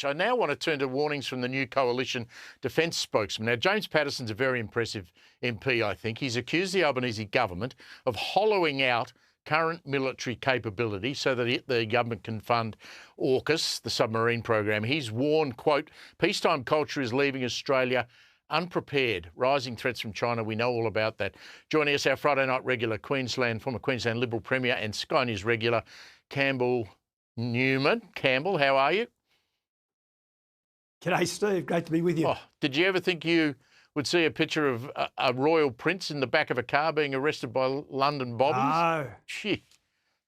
I now want to turn to warnings from the new coalition defence spokesman. Now, James Patterson's a very impressive MP, I think. He's accused the Albanese government of hollowing out current military capability so that the government can fund AUKUS, the submarine program. He's warned, quote, peacetime culture is leaving Australia unprepared. Rising threats from China, we know all about that. Joining us, our Friday night regular, former Queensland Liberal Premier and Sky News regular, Campbell Newman. Campbell, how are you? G'day, Steve. Great to be with you. Oh, did you ever think you would see a picture of a royal prince in the back of a car being arrested by London bobbies? No. Shit.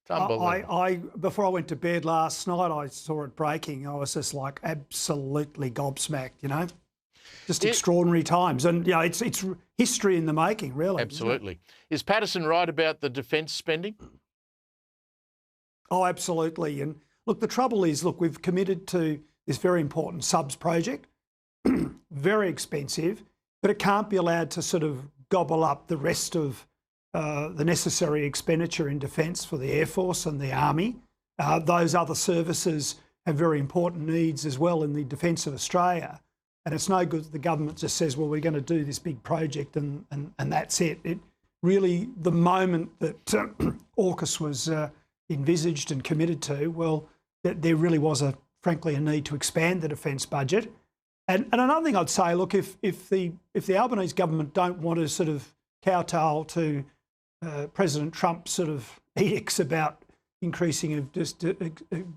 It's unbelievable. Before I went to bed last night, I saw it breaking. I was just like absolutely gobsmacked, you know? Just extraordinary times. And, yeah, it's history in the making, really. Absolutely. Is Patterson right about the defence spending? Oh, absolutely. And, look, the trouble is, we've committed to this very important subs project, very expensive, but it can't be allowed to sort of gobble up the rest of the necessary expenditure in defence for the Air Force and the Army. Those other services have very important needs as well in the defence of Australia. And it's no good that the government just says, well, we're going to do this big project and that's it. It really, the moment that AUKUS was envisaged and committed to, well, there really was frankly a need to expand the defence budget. And another thing I'd say, look, if the Albanese government don't want to sort of kowtow to President Trump's sort of edicts about increasing of just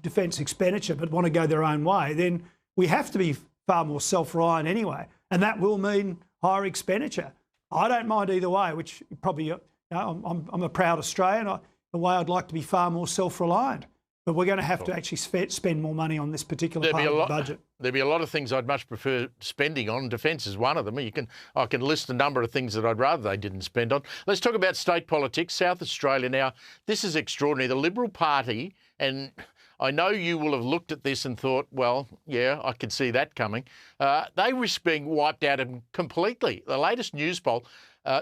defence expenditure, but want to go their own way, then we have to be far more self-reliant anyway, and that will mean higher expenditure. I don't mind either way, which probably, I'm a proud Australian. The way I'd like to be far more self-reliant. But we're going to have to actually spend more money on this particular part of the budget. There'd be a lot of things I'd much prefer spending on. Defence is one of them. I can list a number of things that I'd rather they didn't spend on. Let's talk about state politics. South Australia now, this is extraordinary. The Liberal Party, and I know you will have looked at this and thought, well, yeah, I could see that coming. They risk being wiped out completely. The latest news poll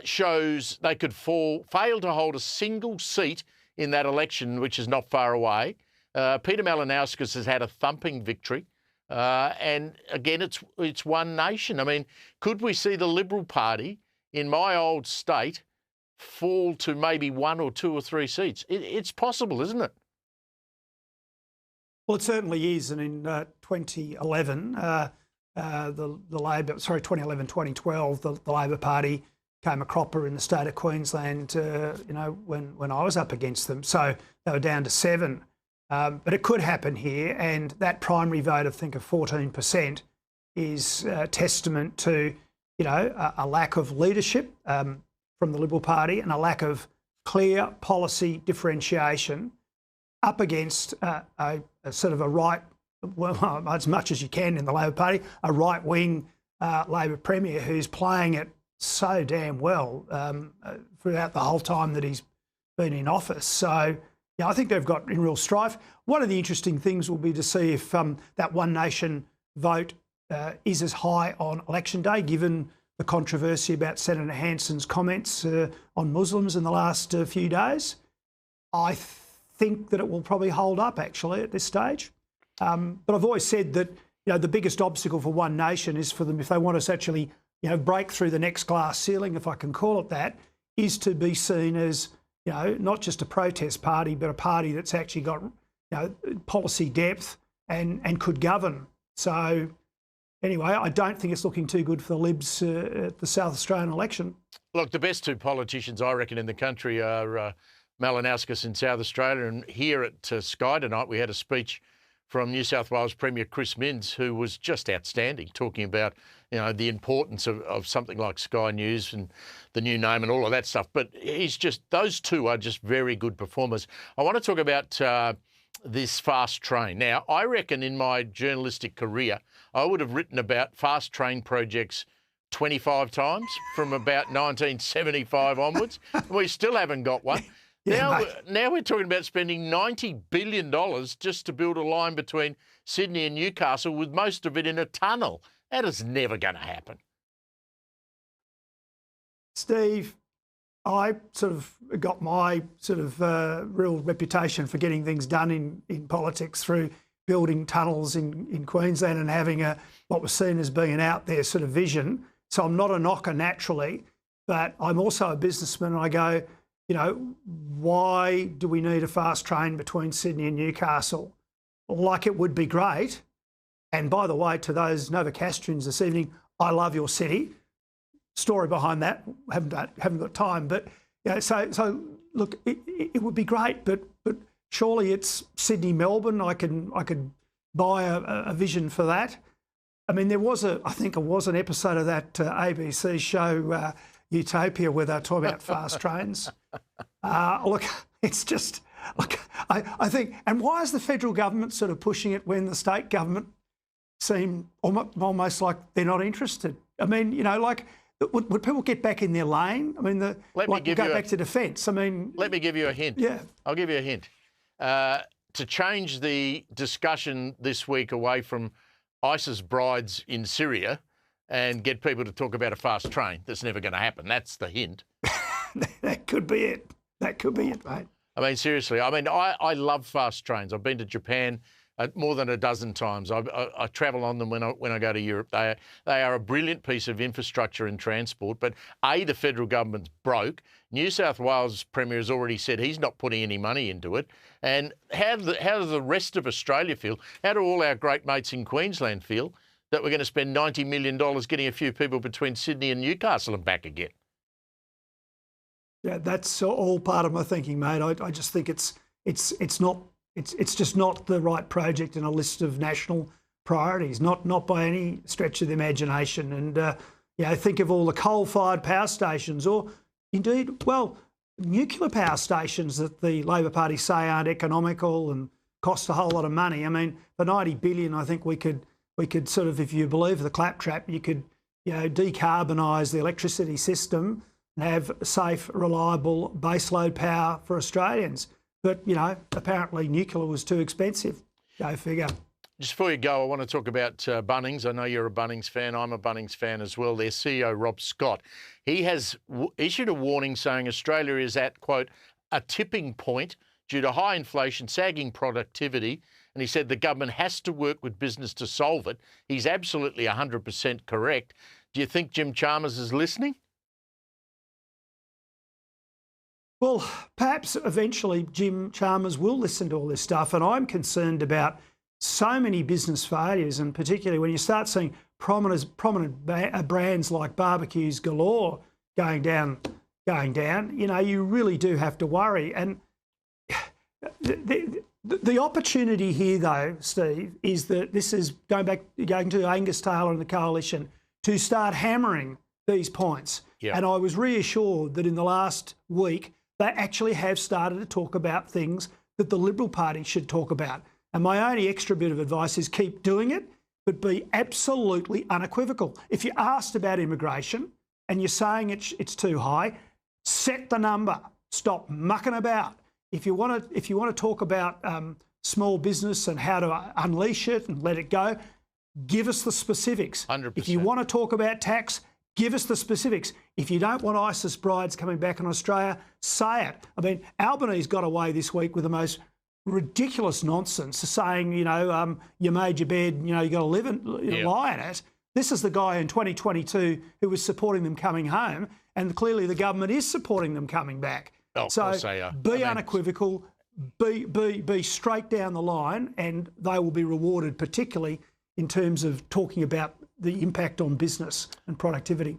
shows they could fail to hold a single seat in that election, which is not far away. Peter Malinauskas has had a thumping victory. And again, it's one nation. I mean, could we see the Liberal Party in my old state fall to maybe 1 or 2 or 3 seats? It's possible, isn't it? Well, it certainly is. And in 2011, 2012, the Labor Party came a cropper in the state of Queensland, when I was up against them. So they were down to 7. But it could happen here, and that primary vote, I think, of 14% is testament to, a lack of leadership from the Liberal Party and a lack of clear policy differentiation up against a sort of a right, well, as much as you can in the Labor Party, a right-wing Labor Premier who's playing it so damn well throughout the whole time that he's been in office. So, yeah, I think they've got in real strife. One of the interesting things will be to see if that One Nation vote is as high on election day, given the controversy about Senator Hanson's comments on Muslims in the last few days. I think that it will probably hold up, actually, at this stage. But I've always said that, the biggest obstacle for One Nation is for them, if they want us to actually, break through the next glass ceiling, if I can call it that, is to be seen as, not just a protest party, but a party that's actually got, policy depth and could govern. So anyway, I don't think it's looking too good for the Libs at the South Australian election. Look, the best 2 politicians, I reckon, in the country are Malinauskas in South Australia, and here at Sky tonight we had a speech from New South Wales Premier Chris Minns, who was just outstanding, talking about the importance of something like Sky News and the new name and all of that stuff. But those 2 are just very good performers. I want to talk about this fast train. Now, I reckon in my journalistic career, I would have written about fast train projects 25 times from about 1975 onwards. We still haven't got one. Now we're talking about spending $90 billion just to build a line between Sydney and Newcastle, with most of it in a tunnel. That is never going to happen. Steve, I sort of got my sort of real reputation for getting things done in politics through building tunnels in Queensland and having what was seen as being an out there sort of vision. So I'm not a knocker naturally, but I'm also a businessman, and I go, why do we need a fast train between Sydney and Newcastle? Like, it would be great. And by the way, to those Novocastrians this evening, I love your city. Story behind that, haven't got time, but so look, it would be great, but surely it's Sydney, Melbourne. I could buy a vision for that. I mean, I think it was an episode of that ABC show Utopia where they're talking about fast trains. Look, it's just like I think, and why is the federal government sort of pushing it when the state government seem almost like they're not interested? I mean, like, would people get back in their lane? I mean, go back to defence. I mean, let me give you a hint. Yeah, I'll give you a hint. To change the discussion this week away from ISIS brides in Syria and get people to talk about a fast train, that's never going to happen. That's the hint. That could be it. That could be it, mate. I mean, seriously. I mean, I love fast trains. I've been to Japan more than a dozen times. I travel on them when I go to Europe. They are a brilliant piece of infrastructure and transport. But the federal government's broke. New South Wales Premier has already said he's not putting any money into it. And how does the rest of Australia feel? How do all our great mates in Queensland feel that we're going to spend $90 million getting a few people between Sydney and Newcastle and back again? Yeah, that's all part of my thinking, mate. I just think it's just not the right project in a list of national priorities, not by any stretch of the imagination. And think of all the coal-fired power stations, or indeed, nuclear power stations that the Labor Party say aren't economical and cost a whole lot of money. I mean, for $90 billion, I think we could sort of, if you believe the claptrap, you could decarbonise the electricity system and have safe, reliable baseload power for Australians. But, apparently nuclear was too expensive. Go figure. Just before you go, I want to talk about Bunnings. I know you're a Bunnings fan. I'm a Bunnings fan as well. Their CEO, Rob Scott, he has issued a warning saying Australia is at, quote, a tipping point due to high inflation, sagging productivity. And he said the government has to work with business to solve it. He's absolutely 100% correct. Do you think Jim Chalmers is listening? Well, perhaps eventually Jim Chalmers will listen to all this stuff, and I'm concerned about so many business failures, and particularly when you start seeing prominent brands like Barbecues Galore going down, you really do have to worry. And the opportunity here, though, Steve, is that this is going to Angus Taylor and the Coalition to start hammering these points. Yeah. And I was reassured that in the last week, they actually have started to talk about things that the Liberal Party should talk about. And my only extra bit of advice is keep doing it, but be absolutely unequivocal. If you're asked about immigration and you're saying it's too high, set the number. Stop mucking about. If you want to talk about small business and how to unleash it and let it go, give us the specifics. 100%. If you want to talk about tax, give us the specifics. If you don't want ISIS brides coming back in Australia, say it. I mean, Albanese got away this week with the most ridiculous nonsense, saying, you made your bed, you got to live and lie in it. This is the guy in 2022 who was supporting them coming home, and clearly the government is supporting them coming back. Oh, so of course they are. Be unequivocal, be straight down the line, and they will be rewarded, particularly in terms of talking about the impact on business and productivity.